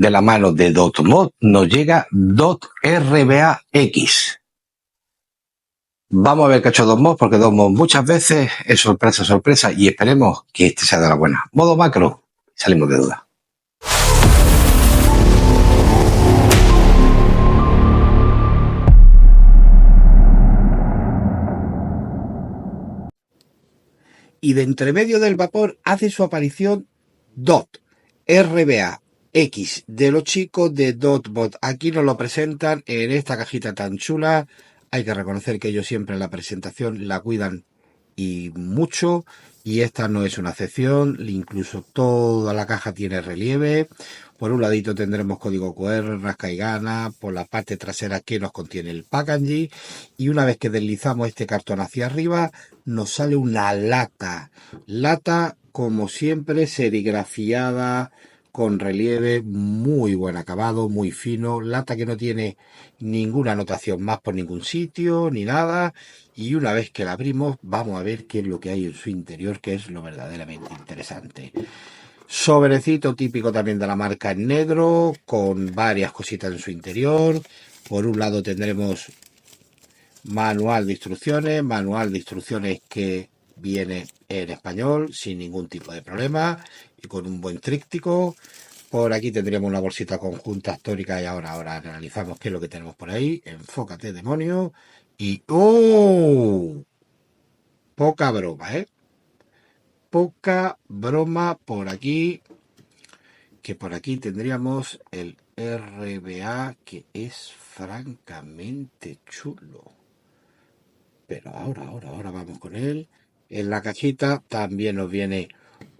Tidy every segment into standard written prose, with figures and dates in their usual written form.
de la mano de DotMod nos llega DotRBA-X. Vamos a ver qué ha hecho DotMod, porque DotMod muchas veces es sorpresa, sorpresa, y esperemos que este sea de la buena. Modo macro, salimos de duda. Y de entremedio del vapor hace su aparición DotRBA-X de los chicos de DotMod. Aquí nos lo presentan en esta cajita tan chula. Hay que reconocer que ellos siempre en la presentación la cuidan y mucho, y esta no es una excepción. Incluso toda la caja tiene relieve. Por un ladito tendremos código QR, rasca y gana, por la parte trasera que nos contiene el packaging, y una vez que deslizamos este cartón hacia arriba nos sale una lata como siempre serigrafiada con relieve, muy buen acabado, muy fino, lata que no tiene ninguna anotación más por ningún sitio ni nada. Y una vez que la abrimos vamos a ver qué es lo que hay en su interior, que es lo verdaderamente interesante. Sobrecito típico también de la marca en negro, con varias cositas en su interior. Por un lado tendremos manual de instrucciones que viene en español sin ningún tipo de problema y con un buen tríptico. Por aquí tendríamos una bolsita conjunta histórica y ahora analizamos qué es lo que tenemos por ahí. Enfócate, demonio. Y ¡oh! Poca broma, ¿eh? Poca broma por aquí. Que por aquí tendríamos el RBA, que es francamente chulo. Pero ahora vamos con él. En la cajita también nos viene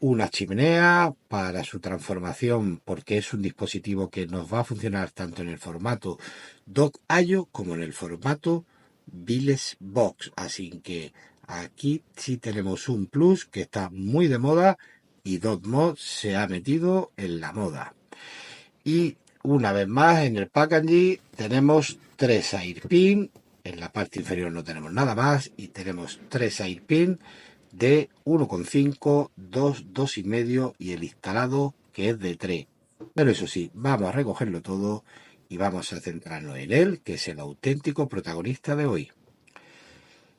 una chimenea para su transformación, porque es un dispositivo que nos va a funcionar tanto en el formato Dock.io como en el formato VillexBox. Así que aquí sí tenemos un plus que está muy de moda y DotMod se ha metido en la moda. Y una vez más en el packaging tenemos 3 airpin. En la parte inferior no tenemos nada más y tenemos 3 airpin de 1,5, 2, 2,5 y el instalado que es de 3. Pero eso sí, vamos a recogerlo todo y vamos a centrarnos en él, que es el auténtico protagonista de hoy.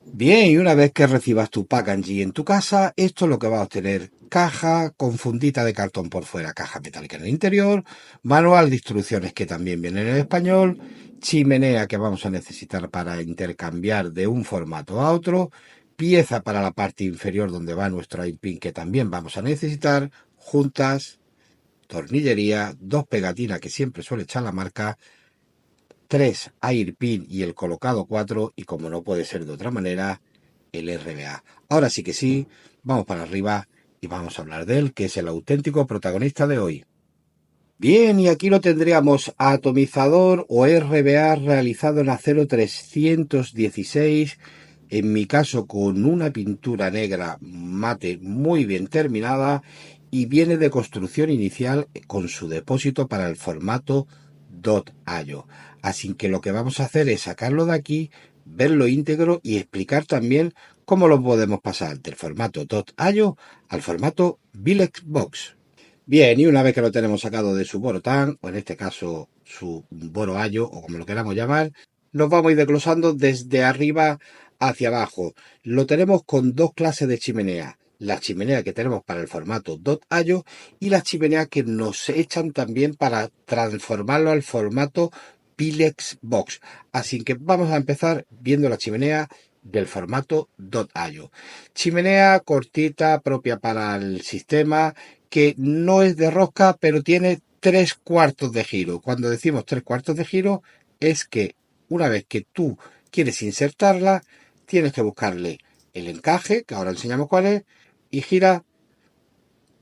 Bien, y una vez que recibas tu packaging en tu casa, esto es lo que vas a obtener: caja con fundita de cartón por fuera, caja metálica en el interior, manual de instrucciones que también viene en español, chimenea que vamos a necesitar para intercambiar de un formato a otro, pieza para la parte inferior donde va nuestro airpin que también vamos a necesitar, juntas, tornillería, 2 pegatinas que siempre suele echar la marca, 3 airpin y el colocado 4, y como no puede ser de otra manera, el RBA. Ahora sí que sí, vamos para arriba y vamos a hablar de él, que es el auténtico protagonista de hoy. Bien, y aquí lo tendríamos: atomizador o RBA realizado en acero 316, en mi caso con una pintura negra mate muy bien terminada, y viene de construcción inicial con su depósito para el formato .io. Así que lo que vamos a hacer es sacarlo de aquí, verlo íntegro y explicar también cómo lo podemos pasar del formato .io al formato VillexBox. Bien, y una vez que lo tenemos sacado de su borotán, o en este caso su boroayo, o como lo queramos llamar, nos vamos a ir desglosando desde arriba hacia abajo. Lo tenemos con 2 clases de chimenea: la chimenea que tenemos para el formato .io y las chimeneas que nos echan también para transformarlo al formato VillexBox. Así que vamos a empezar viendo la chimenea del formato .io. Chimenea cortita, propia para el sistema, que no es de rosca, pero tiene 3/4 de giro. Cuando decimos 3/4 de giro, es que una vez que tú quieres insertarla, tienes que buscarle el encaje, que ahora enseñamos cuál es, y gira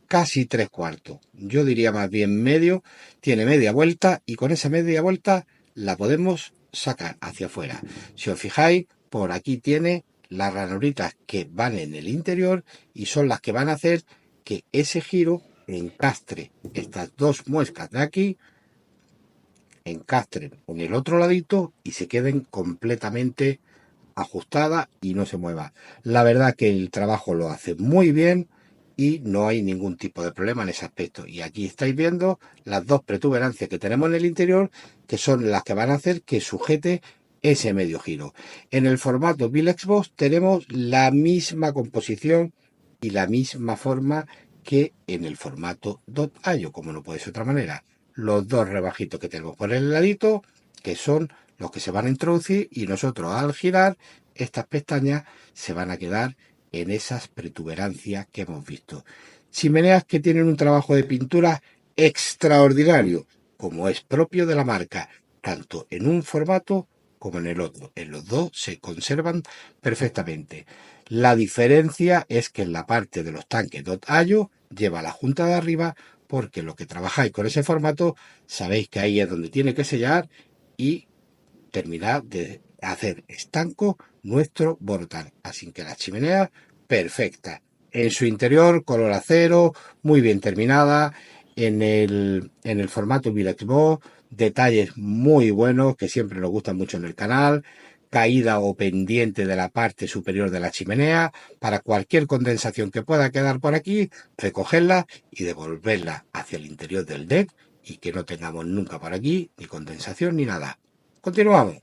casi 3/4. Yo diría más bien medio. Tiene media vuelta y con esa media vuelta la podemos sacar hacia afuera. Si os fijáis, por aquí tiene las ranuritas que van en el interior y son las que van a hacer que ese giro encastre estas 2 muescas de aquí, encastren en el otro ladito y se queden completamente ajustadas y no se mueva. La verdad que el trabajo lo hace muy bien y no hay ningún tipo de problema en ese aspecto. Y aquí estáis viendo las dos protuberancias que tenemos en el interior, que son las que van a hacer que sujete ese medio giro. En el formato Xbox tenemos la misma composición y la misma forma que en el formato .io, como no puede ser de otra manera. Los dos rebajitos que tenemos por el ladito, que son los que se van a introducir, y nosotros al girar estas pestañas se van a quedar en esas protuberancias que hemos visto. Chimeneas que tienen un trabajo de pintura extraordinario, como es propio de la marca, tanto en un formato como en el otro. En los dos se conservan perfectamente. La diferencia es que en la parte de los tanques .io lleva la junta de arriba, porque lo que trabajáis con ese formato sabéis que ahí es donde tiene que sellar y terminar de hacer estanco nuestro Bortal. Así que la chimenea perfecta. En su interior, color acero, muy bien terminada. En el formato Xbox, detalles muy buenos que siempre nos gustan mucho en el canal. Caída o pendiente de la parte superior de la chimenea. Para cualquier condensación que pueda quedar por aquí, recogerla y devolverla hacia el interior del deck y que no tengamos nunca por aquí ni condensación ni nada. Continuamos.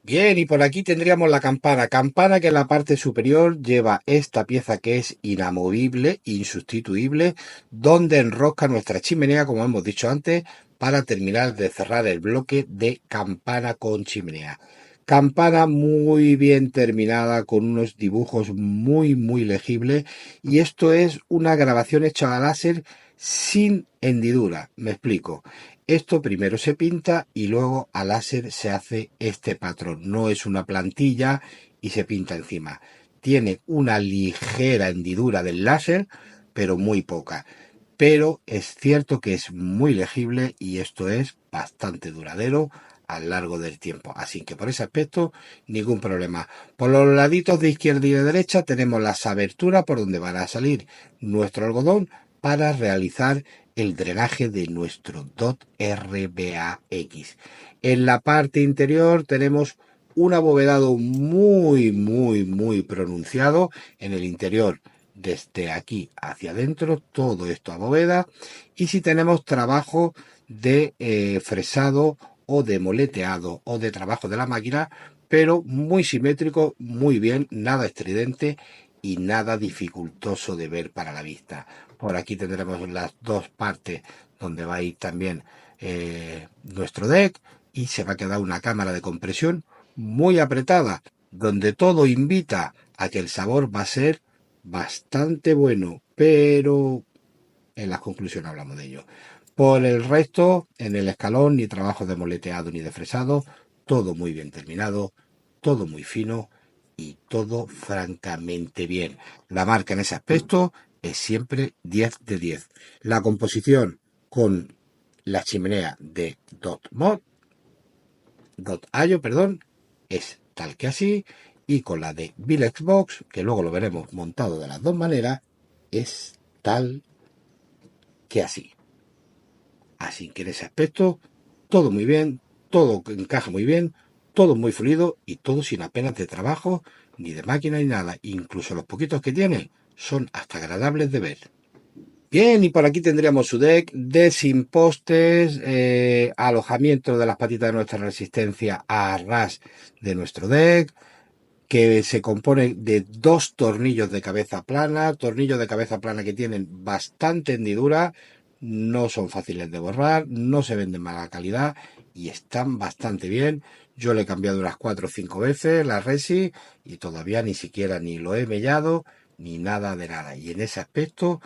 Bien, y por aquí tendríamos la campana. Campana que en la parte superior lleva esta pieza que es inamovible, insustituible, donde enrosca nuestra chimenea, como hemos dicho antes, para terminar de cerrar el bloque de campana con chimenea. Campana muy bien terminada, con unos dibujos muy legibles, y esto es una grabación hecha a láser sin hendidura. Me explico. Esto primero se pinta y luego a láser se hace este patrón. No es una plantilla y se pinta encima. Tiene una ligera hendidura del láser, pero muy poca. Pero es cierto que es muy legible y esto es bastante duradero a lo largo del tiempo. Así que por ese aspecto, ningún problema. Por los laditos de izquierda y de derecha tenemos las aberturas por donde van a salir nuestro algodón para realizar el drenaje de nuestro DOT RBAX. En la parte interior tenemos un abovedado muy pronunciado en el interior, desde aquí hacia adentro, todo esto aboveda. Y si tenemos trabajo de fresado o de moleteado o de trabajo de la máquina, pero muy simétrico, muy bien, nada estridente y nada dificultoso de ver para la vista. Por aquí tendremos las dos partes donde va a ir también nuestro deck, y se va a quedar una cámara de compresión muy apretada, donde todo invita a que el sabor va a ser bastante bueno, pero en las conclusiones hablamos de ello. Por el resto, en el escalón, ni trabajo de moleteado ni de fresado, todo muy bien terminado, todo muy fino y todo francamente bien. La marca en ese aspecto es siempre 10 de 10. La composición con la chimenea de .io, es tal que así, y con la de Xbox, que luego lo veremos montado de las dos maneras, es tal que así. Así que en ese aspecto, todo muy bien, todo encaja muy bien, todo muy fluido y todo sin apenas de trabajo, ni de máquina ni nada. Incluso los poquitos que tiene son hasta agradables de ver. Bien, y por aquí tendríamos su deck de sin postes, alojamiento de las patitas de nuestra resistencia a ras de nuestro deck, que se compone de dos tornillos de cabeza plana, que tienen bastante hendidura, no son fáciles de borrar, no se ven de mala calidad y están bastante bien. Yo le he cambiado unas 4 o 5 veces la resi y todavía ni siquiera ni lo he mellado ni nada de nada. Y en ese aspecto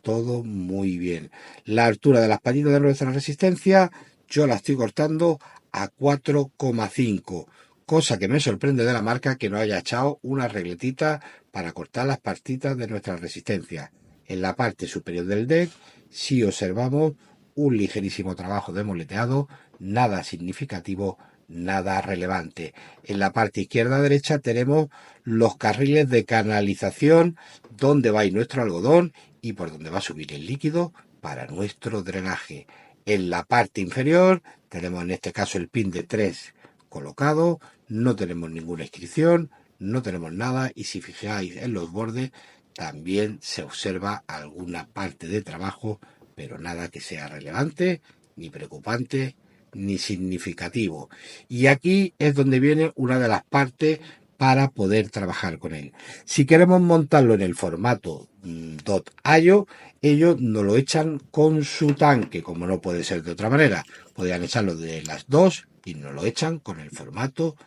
todo muy bien. La altura de las patitas de nuestra resistencia yo la estoy cortando a 4,5, cosa que me sorprende de la marca que no haya echado una regletita para cortar las patitas de nuestra resistencia. En la parte superior del deck sí observamos un ligerísimo trabajo de moleteado, nada significativo, nada relevante. En la parte izquierda-derecha tenemos los carriles de canalización donde va a ir nuestro algodón y por donde va a subir el líquido para nuestro drenaje. En la parte inferior tenemos en este caso el pin de 3 colocado, no tenemos ninguna inscripción, no tenemos nada, y si fijáis en los bordes también se observa alguna parte de trabajo, pero nada que sea relevante, ni preocupante, ni significativo. Y aquí es donde viene una de las partes para poder trabajar con él. Si queremos montarlo en el formato .io, ellos nos lo echan con su tanque, como no puede ser de otra manera. Podrían echarlo de las dos y nos lo echan con el formato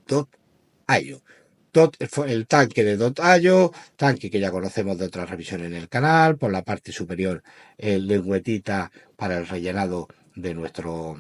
.io. El tanque de .io, tanque que ya conocemos de otras revisiones en el canal, por la parte superior lengüetita para el rellenado de nuestro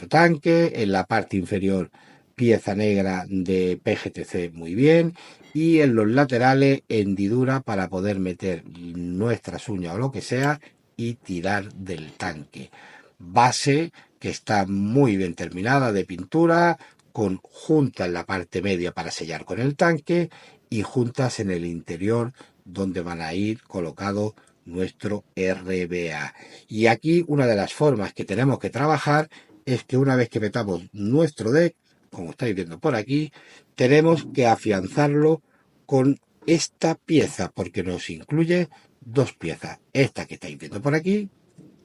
tanque, en la parte inferior pieza negra de PGTC muy bien, y en los laterales hendidura para poder meter nuestras uñas o lo que sea y tirar del tanque. Base que está muy bien terminada de pintura, con juntas en la parte media para sellar con el tanque y juntas en el interior donde van a ir colocado nuestro RBA. Y aquí una de las formas que tenemos que trabajar es que una vez que metamos nuestro deck, como estáis viendo por aquí, tenemos que afianzarlo con esta pieza, porque nos incluye dos piezas. Esta que estáis viendo por aquí,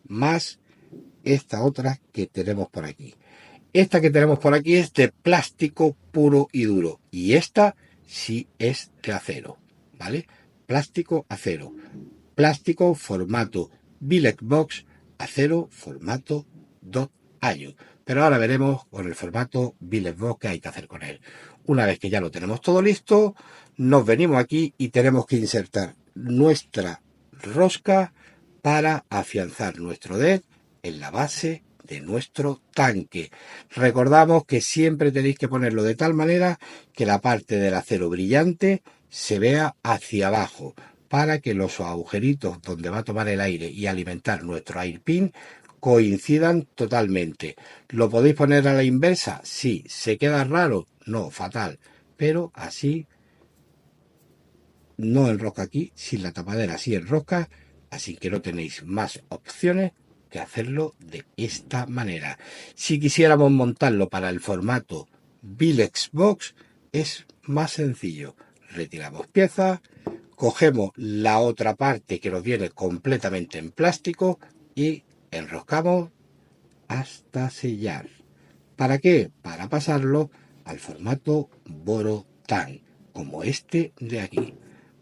más esta otra que tenemos por aquí. Esta que tenemos por aquí es de plástico puro y duro. Y esta sí es de acero, ¿vale? Plástico, acero. Plástico, formato Billet Box, acero, formato .io. Pero ahora veremos con el formato Billet Box qué hay que hacer con él. Una vez que ya lo tenemos todo listo, nos venimos aquí y tenemos que insertar nuestra rosca para afianzar nuestro deck en la base de nuestro tanque. Recordamos que siempre tenéis que ponerlo de tal manera que la parte del acero brillante se vea hacia abajo, para que los agujeritos donde va a tomar el aire y alimentar nuestro air pin coincidan totalmente. ¿Lo podéis poner a la inversa? Sí. ¿Se queda raro? No, fatal. Pero así no enrosca aquí, sin la tapadera sí enrosca, así que no tenéis más opciones que hacerlo de esta manera. Si quisiéramos montarlo para el formato Bilex Box, es más sencillo. Retiramos piezas, cogemos la otra parte que nos viene completamente en plástico y enroscamos hasta sellar. ¿Para qué? Para pasarlo al formato Borotan, como este de aquí.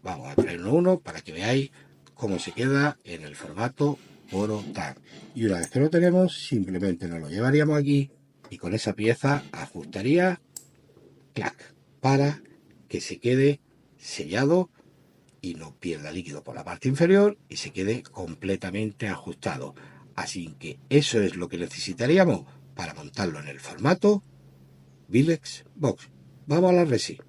Vamos a traer uno para que veáis cómo se queda en el formato Borotan. Y una vez que lo tenemos, simplemente nos lo llevaríamos aquí y con esa pieza ajustaría, clac, para que se quede sellado y no pierda líquido por la parte inferior y se quede completamente ajustado. Así que eso es lo que necesitaríamos para montarlo en el formato Bilex Box. Vamos a la resi.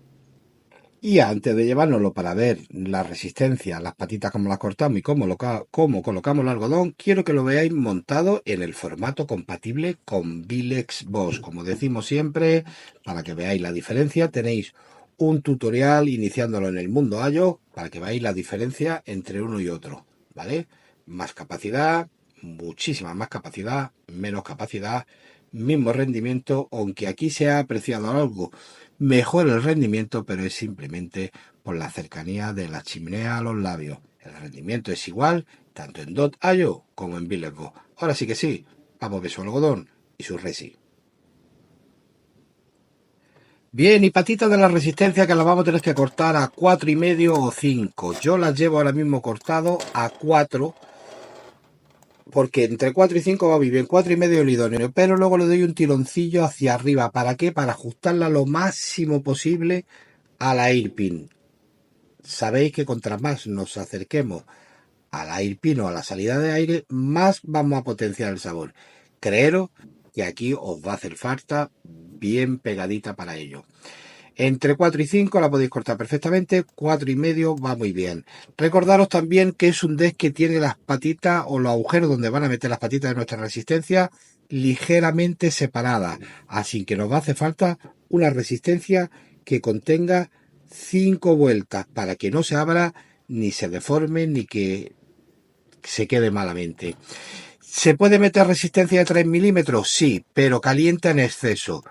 Y antes de llevárnoslo para ver la resistencia, las patitas como las cortamos y cómo colocamos el algodón, quiero que lo veáis montado en el formato compatible con Bilex Box. Como decimos siempre, para que veáis la diferencia, tenéis un tutorial iniciándolo en el mundo Ayo para que veáis la diferencia entre uno y otro, ¿vale? Más capacidad, muchísima más capacidad, menos capacidad, mismo rendimiento, aunque aquí se ha apreciado algo mejor el rendimiento, pero es simplemente por la cercanía de la chimenea a los labios. El rendimiento es igual tanto en .io como en Billet Box. Ahora sí que sí, vamos a ver su algodón y su resi. Bien, y patitas de la resistencia que las vamos a tener que cortar a 4,5 o 5. Yo las llevo ahora mismo cortado a 4, porque entre 4 y 5 va muy bien. 4,5 el idóneo, pero luego le doy un tironcillo hacia arriba. ¿Para qué? Para ajustarla lo máximo posible a la airpin. Sabéis que contra más nos acerquemos al airpin o a la salida de aire, más vamos a potenciar el sabor. Creeros que aquí os va a hacer falta bien pegadita para ello. Entre 4 y 5 la podéis cortar perfectamente, 4,5 va muy bien. Recordaros también que es un deck que tiene las patitas o los agujeros donde van a meter las patitas de nuestra resistencia ligeramente separadas, así que nos va a hacer falta una resistencia que contenga 5 vueltas para que no se abra, ni se deforme, ni que se quede malamente. ¿Se puede meter resistencia de 3 milímetros? Sí, pero calienta en exceso.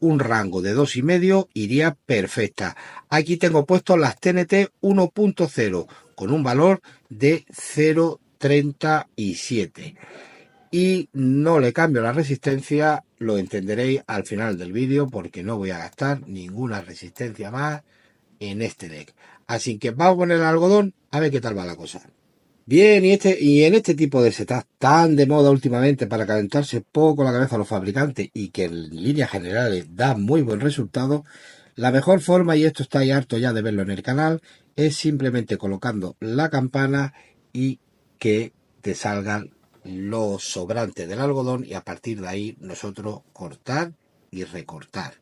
un rango de 2,5 iría perfecta. Aquí tengo puesto las TNT 1.0 con un valor de 0,37 y no le cambio la resistencia, lo entenderéis al final del vídeo porque no voy a gastar ninguna resistencia más en este deck. Así que vamos a poner el algodón a ver qué tal va la cosa. Bien, y en este tipo de setup tan de moda últimamente para calentarse poco la cabeza a los fabricantes y que en líneas generales da muy buen resultado, la mejor forma, y esto estáis harto ya de verlo en el canal, es simplemente colocando la campana y que te salgan los sobrantes del algodón y a partir de ahí nosotros cortar y recortar.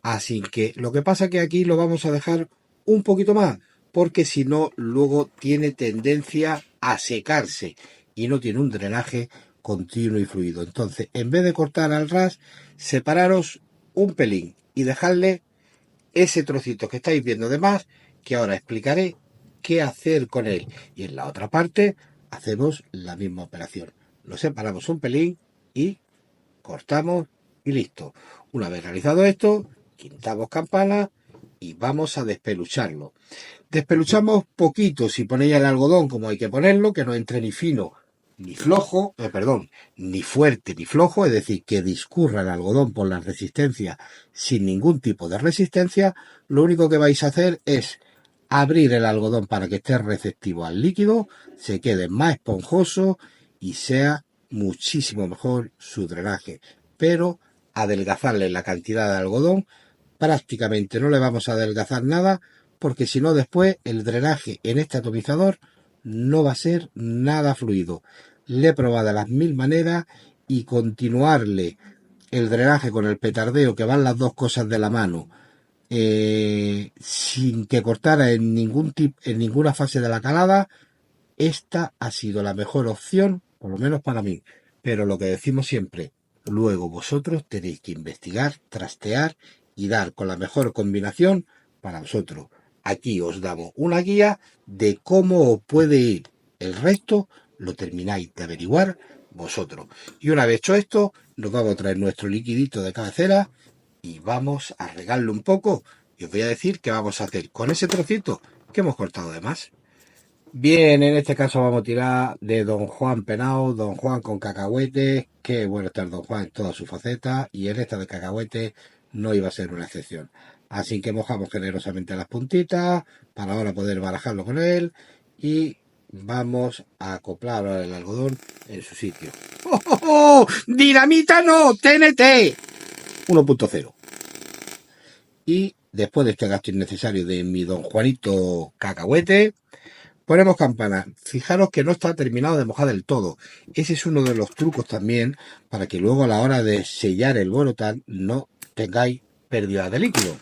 Así que lo que pasa es que aquí lo vamos a dejar un poquito más, porque si no, luego tiene tendencia a secarse y no tiene un drenaje continuo y fluido. Entonces, en vez de cortar al ras, separaros un pelín y dejarle ese trocito que estáis viendo de más, que ahora explicaré qué hacer con él. Y en la otra parte hacemos la misma operación. Lo separamos un pelín y cortamos y listo. Una vez realizado esto, quitamos campana y vamos a despelucharlo. Despeluchamos poquito si ponéis el algodón como hay que ponerlo, que no entre ni fino ni flojo, ni fuerte ni flojo, es decir, que discurra el algodón por la resistencia sin ningún tipo de resistencia. Lo único que vais a hacer es abrir el algodón para que esté receptivo al líquido, se quede más esponjoso y sea muchísimo mejor su drenaje. Pero adelgazarle la cantidad de algodón, prácticamente no le vamos a adelgazar nada, porque si no después el drenaje en este atomizador no va a ser nada fluido. Le he probado de las mil maneras y continuarle el drenaje con el petardeo, que van las dos cosas de la mano, sin que cortara en ninguna fase de la calada, esta ha sido la mejor opción, por lo menos para mí. Pero lo que decimos siempre, luego vosotros tenéis que investigar, trastear y dar con la mejor combinación para vosotros. Aquí os damos una guía de cómo puede ir. El resto lo termináis de averiguar vosotros. Y una vez hecho esto, nos vamos a traer nuestro liquidito de cabecera y vamos a regarlo un poco. Y os voy a decir qué vamos a hacer con ese trocito que hemos cortado de más. Bien, en este caso vamos a tirar de Don Juan penao, Don Juan con cacahuete. Qué bueno está el Don Juan en todas sus facetas, y en esta de cacahuete no iba a ser una excepción. Así que mojamos generosamente las puntitas para ahora poder barajarlo con él y vamos a acoplar ahora el algodón en su sitio. ¡Oh, oh, oh! ¡Dinamita no! ¡TNT! 1.0. Y después de este gasto innecesario de mi Don Juanito cacahuete, ponemos campana. Fijaros que no está terminado de mojar del todo. Ese es uno de los trucos también para que luego a la hora de sellar el Borotan no tengáis pérdida de líquido.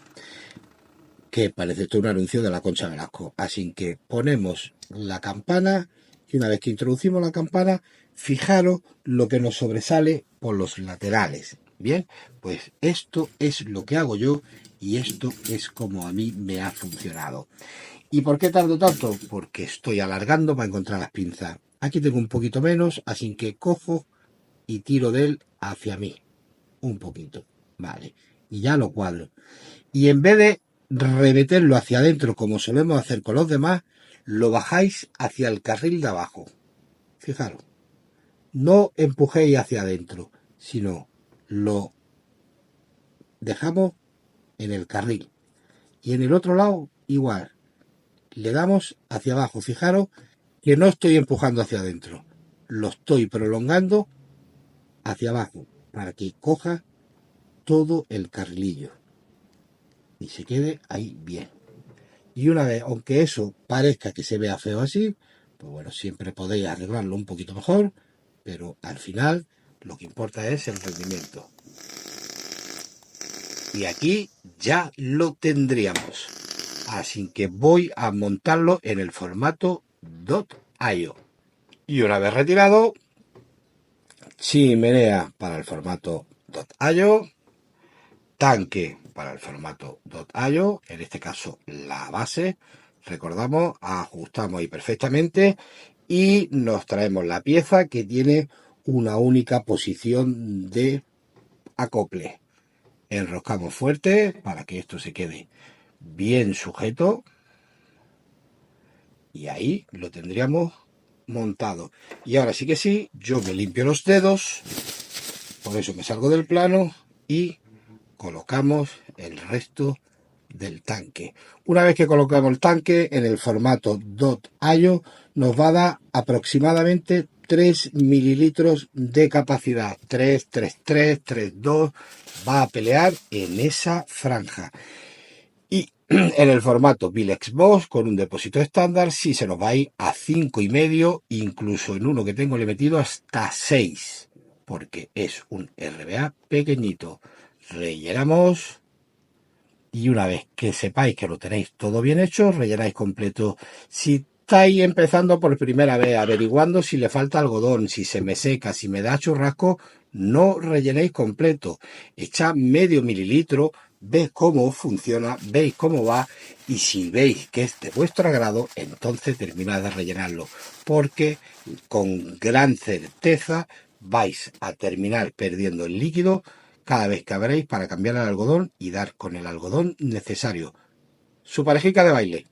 Que parece esto un anuncio de la Concha Velasco. Así que ponemos la campana y una vez que introducimos la campana, fijaros lo que nos sobresale por los laterales. Bien, pues esto es lo que hago yo y esto es como a mí me ha funcionado. ¿Y por qué tardo tanto? Porque estoy alargando para encontrar las pinzas. Aquí tengo un poquito menos, así que cojo y tiro de él hacia mí. Un poquito. Vale. Y ya lo cuadro. Y en vez de remeterlo hacia adentro como solemos hacer con los demás, lo bajáis hacia el carril de abajo. Fijaros. No empujéis hacia adentro, sino lo dejamos en el carril. Y en el otro lado, igual. Le damos hacia abajo. Fijaros que no estoy empujando hacia adentro, lo estoy prolongando hacia abajo para que coja todo el carrilillo y se quede ahí bien. Y una vez, aunque eso parezca que se vea feo así, pues bueno, siempre podéis arreglarlo un poquito mejor, pero al final lo que importa es el rendimiento. Y aquí ya lo tendríamos. Así que voy a montarlo en el formato .io. Y una vez retirado, chimenea para el formato .io, tanque para el formato .io, en este caso la base, recordamos, ajustamos ahí perfectamente y nos traemos la pieza que tiene una única posición de acople. enroscamos fuerte para que esto se quede bien sujeto y ahí lo tendríamos montado. Y ahora sí que sí, yo me limpio los dedos, por eso me salgo del plano y colocamos el resto del tanque. Una vez que colocamos el tanque en el formato .io nos va a dar aproximadamente 3 mililitros de capacidad. 3, 3, 3, 3, 2. Va a pelear en esa franja. Y en el formato Vilex Boss con un depósito estándar sí se nos va a ir a 5,5, incluso en uno que tengo le he metido hasta 6, porque es un RBA pequeñito. Rellenamos y una vez que sepáis que lo tenéis todo bien hecho, rellenáis completo. Si estáis empezando por primera vez, averiguando si le falta algodón, si se me seca, si me da churrasco, no rellenéis completo. Echad medio mililitro, veis cómo funciona, veis cómo va, y si veis que es de vuestro agrado, entonces terminad de rellenarlo, porque con gran certeza vais a terminar perdiendo el líquido cada vez que abréis para cambiar el algodón y dar con el algodón necesario. Su parejica de baile.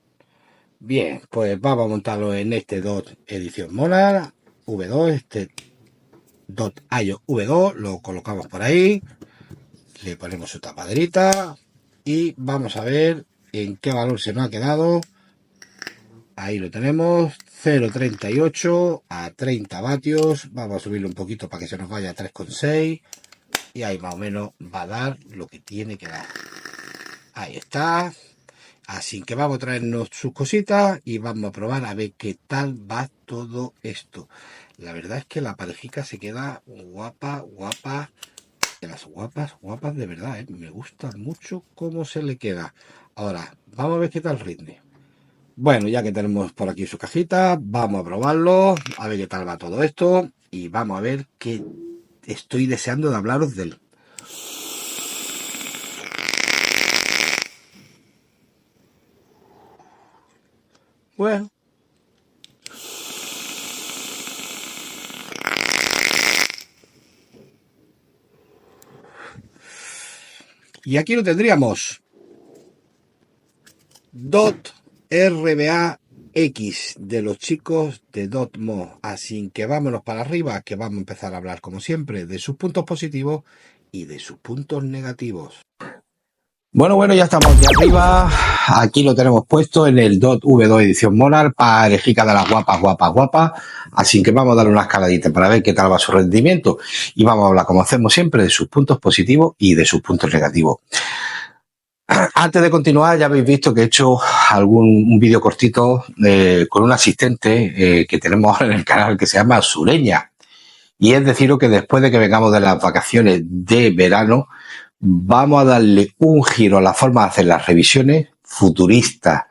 Bien, pues vamos a montarlo en este DOT edición Monarch V2, este DOT IO V2, lo colocamos por ahí, le ponemos su tapaderita y vamos a ver en qué valor se nos ha quedado. Ahí lo tenemos, 0,38 a 30 vatios. Vamos a subirlo un poquito para que se nos vaya a 3,6 y ahí más o menos va a dar lo que tiene que dar. Ahí está. Así que vamos a traernos sus cositas y vamos a probar a ver qué tal va todo esto. La verdad es que la parejica se queda guapa, guapa. De las guapas, guapas de verdad, ¿eh? Me gusta mucho cómo se le queda. Ahora, vamos a ver qué tal rinde. Bueno, ya que tenemos por aquí su cajita, vamos a probarlo, a ver qué tal va todo esto y vamos a ver qué estoy deseando de hablaros del. Bueno. Y aquí lo tendríamos. DOT RBA X de los chicos de DOTMO. Así que vámonos para arriba, que vamos a empezar a hablar como siempre de sus puntos positivos y de sus puntos negativos. Bueno, ya estamos aquí arriba. Aquí lo tenemos puesto en el DOT V2 edición Monarch, parejica de las guapas, guapas, guapas. Así que vamos a darle una escaladita para ver qué tal va su rendimiento. Y vamos a hablar, como hacemos siempre, de sus puntos positivos y de sus puntos negativos. Antes de continuar, ya habéis visto que he hecho un vídeo cortito con un asistente que tenemos ahora en el canal que se llama Sureña. Y es deciros que después de que vengamos de las vacaciones de verano, vamos a darle un giro a la forma de hacer las revisiones futuristas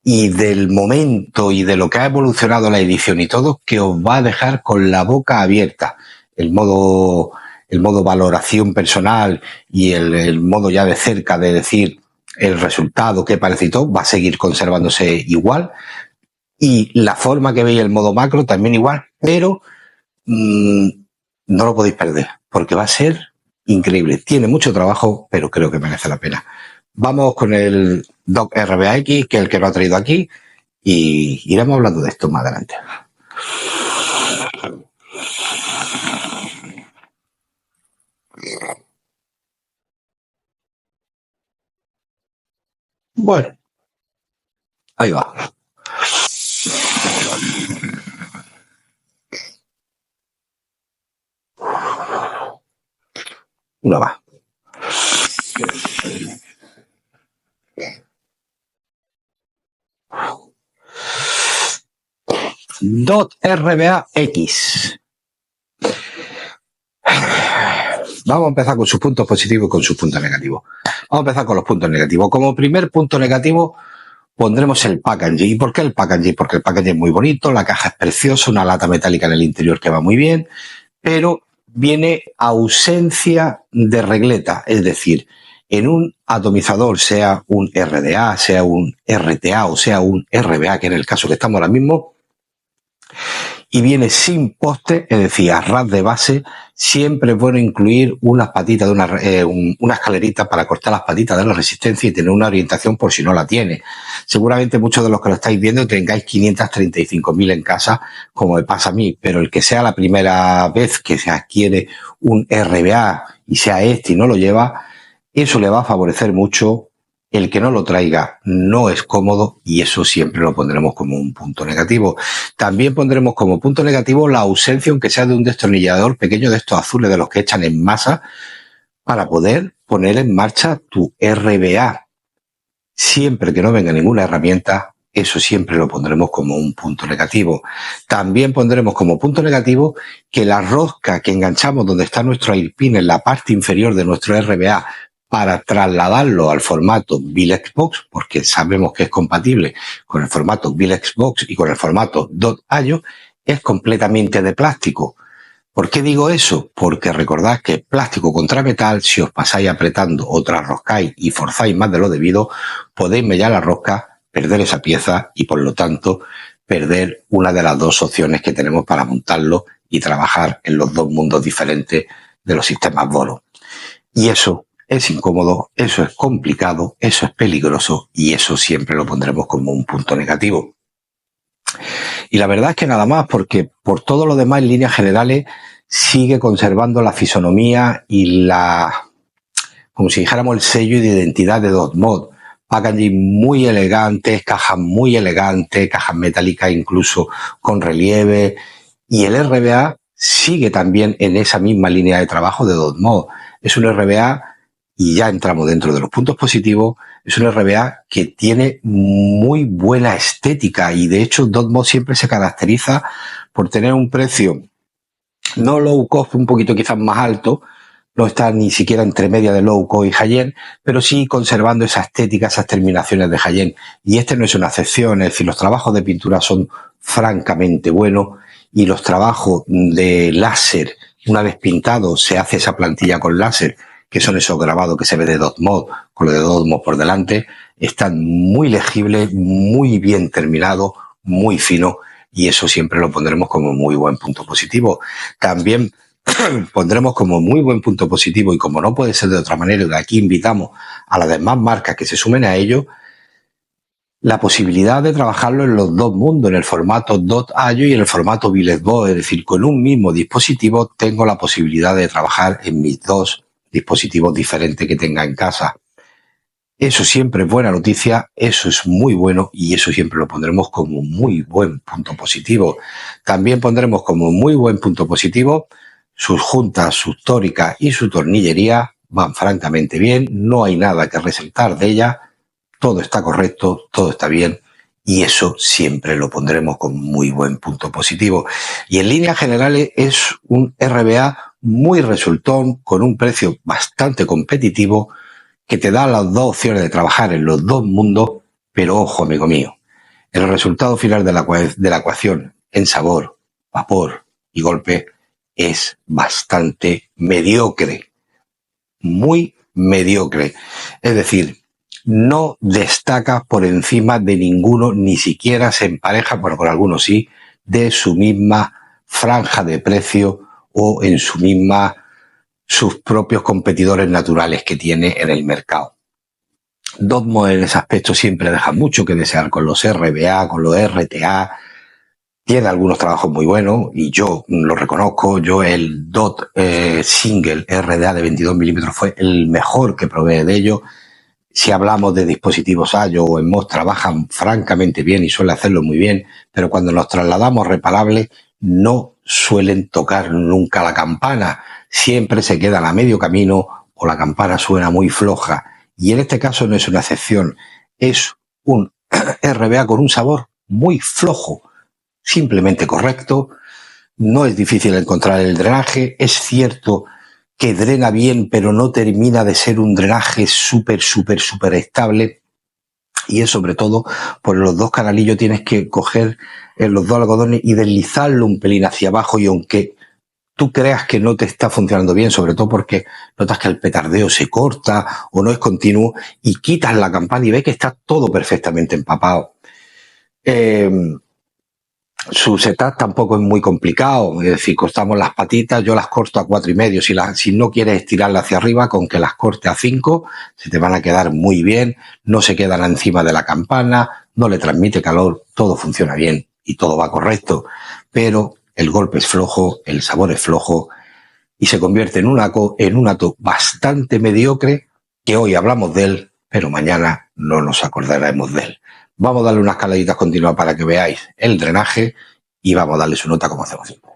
y del momento y de lo que ha evolucionado la edición y todo, que os va a dejar con la boca abierta. El modo valoración personal y el modo ya de cerca de decir el resultado, qué parece y todo, va a seguir conservándose igual. Y la forma que veis el modo macro también igual, pero no lo podéis perder, porque va a ser increíble. Tiene mucho trabajo, pero creo que merece la pena. Vamos con el DOT RBA X, que es el que lo ha traído aquí, y iremos hablando de esto más adelante. Bueno, ahí va. Una más. DOT RBA X. Vamos a empezar con sus puntos positivos y con sus puntos negativos. Vamos a empezar con los puntos negativos. Como primer punto negativo pondremos el packaging. ¿Y por qué el packaging? Porque el packaging es muy bonito, la caja es preciosa, una lata metálica en el interior que va muy bien, pero viene ausencia de regleta, es decir, en un atomizador, sea un RDA, sea un RTA o sea un RBA, que en el caso que estamos ahora mismo, y viene sin poste, es decir, a ras de base. Siempre es bueno incluir unas patitas de una escalerita para cortar las patitas de la resistencia y tener una orientación por si no la tiene. Seguramente muchos de los que lo estáis viendo tengáis 535.000 en casa, como me pasa a mí, pero el que sea la primera vez que se adquiere un RBA y sea este y no lo lleva, eso le va a favorecer mucho. El que no lo traiga no es cómodo y eso siempre lo pondremos como un punto negativo. También pondremos como punto negativo la ausencia, aunque sea de un destornillador pequeño de estos azules de los que echan en masa, para poder poner en marcha tu RBA. Siempre que no venga ninguna herramienta, eso siempre lo pondremos como un punto negativo. También pondremos como punto negativo que la rosca que enganchamos donde está nuestro airpin en la parte inferior de nuestro RBA para trasladarlo al formato BillXbox, porque sabemos que es compatible con el formato BillXbox y con el formato .io, es completamente de plástico. ¿Por qué digo eso? Porque recordad que plástico contra metal, si os pasáis apretando o trasroscáis y forzáis más de lo debido, podéis mellar la rosca, perder esa pieza y por lo tanto perder una de las dos opciones que tenemos para montarlo y trabajar en los dos mundos diferentes de los sistemas Bolo. Y eso es incómodo, eso es complicado, eso es peligroso y eso siempre lo pondremos como un punto negativo. Y la verdad es que nada más, porque por todo lo demás en líneas generales sigue conservando la fisonomía y como si dijéramos el sello de identidad de Dotmod. Packaging muy elegantes, cajas muy elegantes, cajas metálicas incluso con relieve, y el RBA sigue también en esa misma línea de trabajo de Dotmod. Es un RBA, y ya entramos dentro de los puntos positivos, es un RBA que tiene muy buena estética y de hecho Dotmod siempre se caracteriza por tener un precio no low cost, un poquito quizás más alto, no está ni siquiera entre media de low cost y high-end, pero sí conservando esa estética, esas terminaciones de high-end. Y este no es una excepción, es decir, los trabajos de pintura son francamente buenos y los trabajos de láser, una vez pintado, se hace esa plantilla con láser, que son esos grabados que se ve de Dotmod, con lo de Dotmod por delante, están muy legibles, muy bien terminados, muy finos, y eso siempre lo pondremos como muy buen punto positivo. También pondremos como muy buen punto positivo, y como no puede ser de otra manera, y de aquí invitamos a las demás marcas que se sumen a ello, la posibilidad de trabajarlo en los dos mundos, en el formato .io y en el formato BillXbox, es decir, con un mismo dispositivo tengo la posibilidad de trabajar en mis dos dispositivos diferentes que tenga en casa. Eso siempre es buena noticia, eso es muy bueno y eso siempre lo pondremos como muy buen punto positivo. También pondremos como muy buen punto positivo sus juntas, sus tóricas y su tornillería van francamente bien, no hay nada que resaltar de ella, todo está correcto, todo está bien y eso siempre lo pondremos con muy buen punto positivo. Y en líneas generales es un RBA muy resultón, con un precio bastante competitivo, que te da las dos opciones de trabajar en los dos mundos, pero ojo, amigo mío, el resultado final de la ecuación en sabor, vapor y golpe es bastante mediocre, muy mediocre. Es decir, no destaca por encima de ninguno, ni siquiera se empareja, bueno, con algunos sí, de su misma franja de precio o en sus propios competidores naturales que tiene en el mercado. Dotmod en ese aspecto siempre deja mucho que desear con los RBA, con los RTA. Tiene algunos trabajos muy buenos y yo lo reconozco. Yo el Dot Single RDA de 22 milímetros fue el mejor que probé de ellos. Si hablamos de dispositivos AYO o en MOS, trabajan francamente bien y suelen hacerlo muy bien, pero cuando nos trasladamos reparables no suelen tocar nunca la campana. Siempre se quedan a medio camino o la campana suena muy floja. Y en este caso no es una excepción. Es un RBA con un sabor muy flojo, simplemente correcto. No es difícil encontrar el drenaje. Es cierto que drena bien, pero no termina de ser un drenaje súper estable. Y es sobre todo por los dos canalillos tienes que coger los dos algodones y deslizarlo un pelín hacia abajo, y aunque tú creas que no te está funcionando bien, sobre todo porque notas que el petardeo se corta o no es continuo, y quitas la campana y ves que está todo perfectamente empapado. Su setup tampoco es muy complicado, es decir, cortamos las patitas, yo las corto a 4,5. Si no quieres estirarlas hacia arriba, con que las corte a 5, se te van a quedar muy bien, no se quedan encima de la campana, no le transmite calor, todo funciona bien y todo va correcto, pero el golpe es flojo, el sabor es flojo y se convierte en un ato bastante mediocre que hoy hablamos de él, pero mañana no nos acordaremos de él. Vamos a darle unas caladitas continuas para que veáis el drenaje y vamos a darle su nota como hacemos siempre.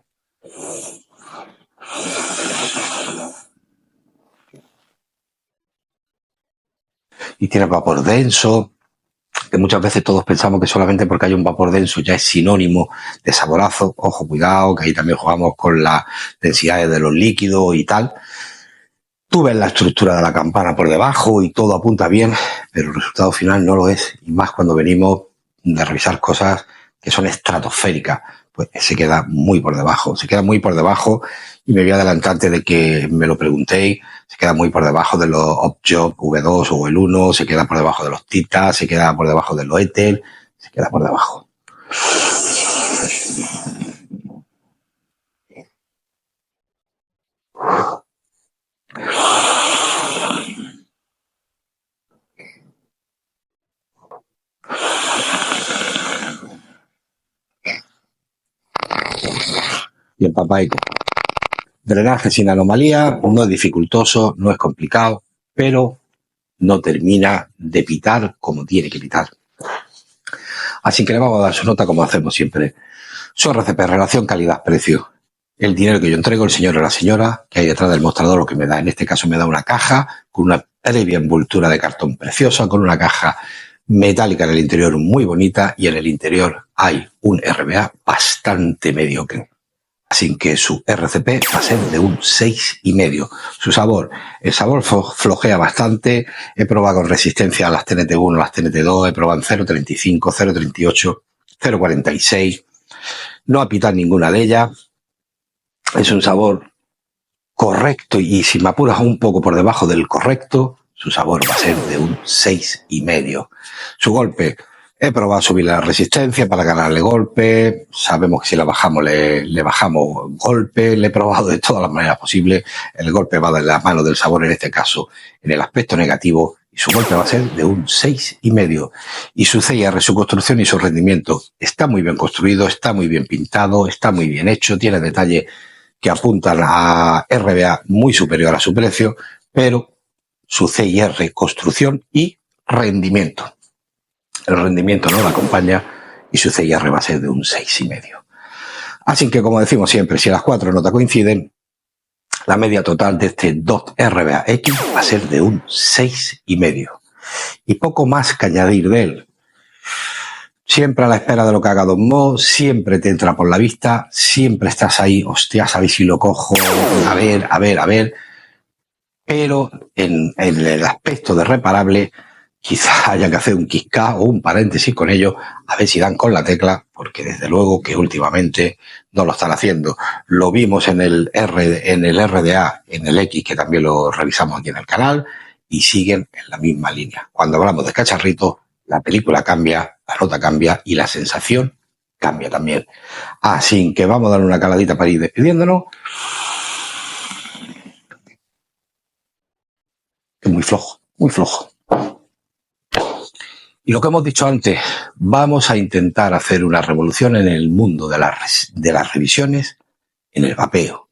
Y tiene vapor denso, que muchas veces todos pensamos que solamente porque hay un vapor denso ya es sinónimo de saborazo. Ojo, cuidado, que ahí también jugamos con las densidades de los líquidos y tal. Tú ves la estructura de la campana por debajo y todo apunta bien, pero el resultado final no lo es. Y más cuando venimos de revisar cosas que son estratosféricas, pues se queda muy por debajo. Se queda muy por debajo, y me voy a adelantar antes de que me lo preguntéis, se queda muy por debajo de los Opjob V2 o el 1, se queda por debajo de los Tita, se queda por debajo de los Ethel, se queda por debajo. Y el papaico. Drenaje sin anomalía, no es dificultoso, no es complicado, pero no termina de pitar como tiene que pitar. Así que le vamos a dar su nota como hacemos siempre. Su RCP, relación calidad-precio. El dinero que yo entrego, el señor o la señora, que hay detrás del mostrador, lo que me da. En este caso me da una caja con una previa envoltura de cartón preciosa, con una caja metálica en el interior muy bonita, y en el interior hay un RBA bastante mediocre. Así que su RCP va a ser de un 6,5. Su sabor, el sabor flojea bastante. He probado con resistencia a las TNT1, las TNT2, he probado en 0,35, 0,38, 0,46. No apitar ninguna de ellas. Es un sabor correcto, y si me apuras un poco por debajo del correcto, su sabor va a ser de un 6,5. Su golpe, he probado subir la resistencia para ganarle golpe. Sabemos que si la bajamos le bajamos golpe. Le he probado de todas las maneras posibles. El golpe va de la mano del sabor, en este caso en el aspecto negativo, y su golpe va a ser de un 6,5. Y su CIR, su construcción y su rendimiento, está muy bien construido, está muy bien pintado, está muy bien hecho, tiene detalles que apuntan a RBA muy superior a su precio, pero su CIR, construcción y rendimiento. El rendimiento no la acompaña y su CIR va a ser de un 6,5. Así que, como decimos siempre, si las cuatro notas coinciden, la media total de este DOT RBA X va a ser de un 6,5. Y poco más que añadir de él. Siempre a la espera de lo que haga Don Mo, siempre te entra por la vista, siempre estás ahí, hostia, ¿sabéis si lo cojo? A ver. Pero en el aspecto de reparable, quizás haya que hacer un quisca o un paréntesis con ello, a ver si dan con la tecla, porque desde luego que últimamente no lo están haciendo. Lo vimos en el RDA, en el X, que también lo revisamos aquí en el canal, y siguen en la misma línea. Cuando hablamos de cacharritos, la película cambia, la nota cambia y la sensación cambia también. Así que vamos a dar una caladita para ir despidiéndonos. Es muy flojo, muy flojo. Y lo que hemos dicho antes, vamos a intentar hacer una revolución en el mundo de las revisiones, en el vapeo.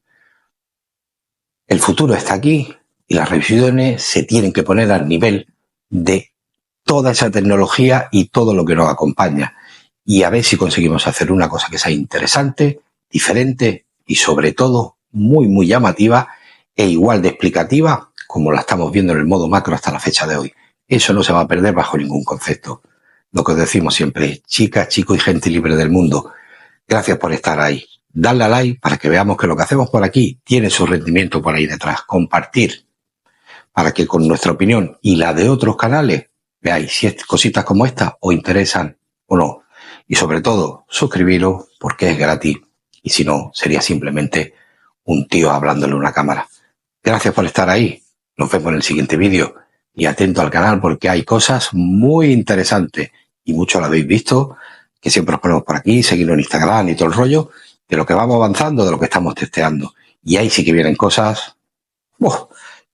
El futuro está aquí y las revisiones se tienen que poner al nivel de toda esa tecnología y todo lo que nos acompaña. Y a ver si conseguimos hacer una cosa que sea interesante, diferente y sobre todo muy, muy llamativa e igual de explicativa como la estamos viendo en el modo macro hasta la fecha de hoy. Eso no se va a perder bajo ningún concepto. Lo que os decimos siempre, chicas, chicos y gente libre del mundo, gracias por estar ahí. Dadle a like para que veamos que lo que hacemos por aquí tiene su rendimiento por ahí detrás. Compartir para que con nuestra opinión y la de otros canales veáis si cositas como esta os interesan o no. Y sobre todo, suscribiros porque es gratis. Y si no, sería simplemente un tío hablándole a una cámara. Gracias por estar ahí. Nos vemos en el siguiente vídeo. Y atento al canal porque hay cosas muy interesantes. Y mucho lo habéis visto que siempre os ponemos por aquí, seguirlo en Instagram y todo el rollo, de lo que vamos avanzando, de lo que estamos testeando. Y ahí sí que vienen cosas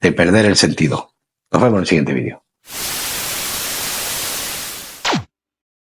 de perder el sentido. Nos vemos en el siguiente vídeo.